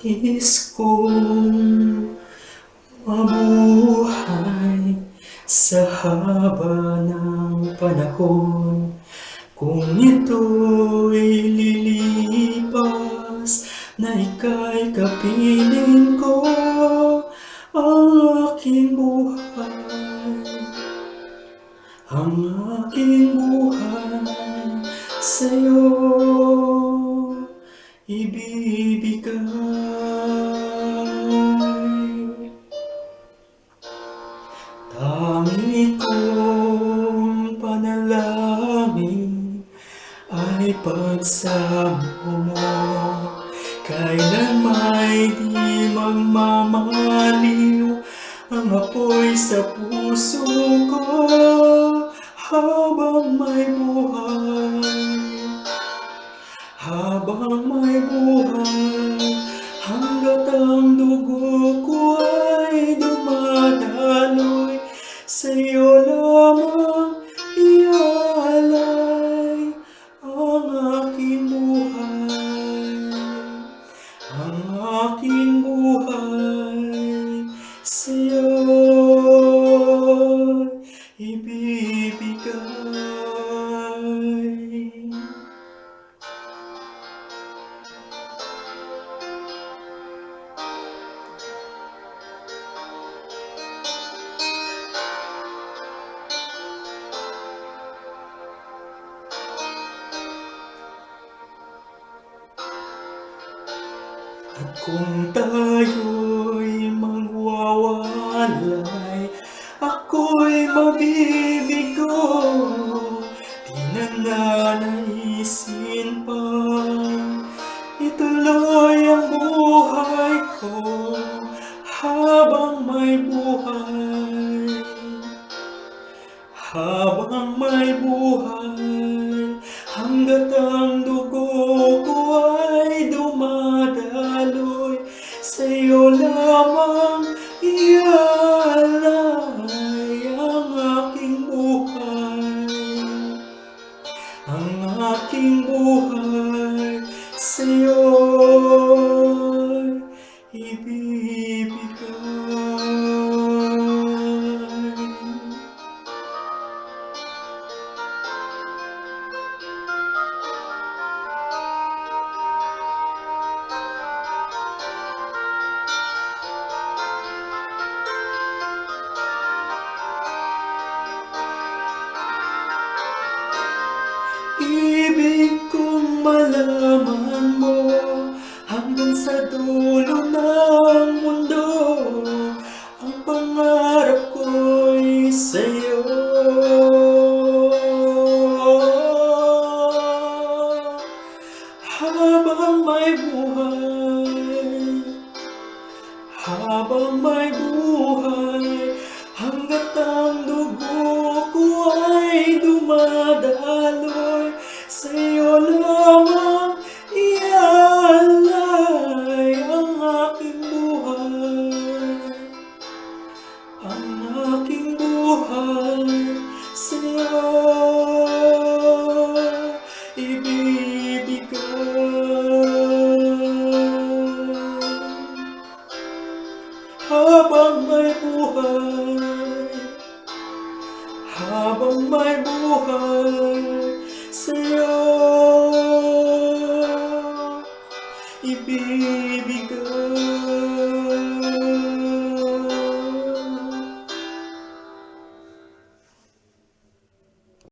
Nais kong mabuhay sa haba ng panahon. Kung ito'y lilipas na ika'y kapiling ko, ang aking buhay, ang aking buhay sa'yo ibibigay. Tangi kong panalangin ay pagsamo mo, kailan may di magmamaliw ang apoy sa puso ko habang may buhay, habang may buhay, hanggat ang dugo ko ay dumadaloy, sa'yo lamang iaalay ang aking buhay, ang aking buhay sa'yo ibibigay. At kung tayo'y magwawalay, ako'y mabibigo, di na nanaisin pang ituloy ang buhay ko habang may buhay, habang may buhay, hanggat ang dugo ko ay dumadaloy, sa'yo lamang iaalay ang aking buhay, ang aking buhay sa'yo ibibigay. Ibig kong malaman mo hanggang sa dulo ng mundo, ang pangarap ko'y sa'yo. Habang may buhay, habang may buhay, hanggat ang dugo ko ay dumadaloy, sa'yo lamang iaalay ang aking buhay, ang aking buhay sa'yo ibibigay. Habang may buhay, habang may buhay, sa'yo ibibigay.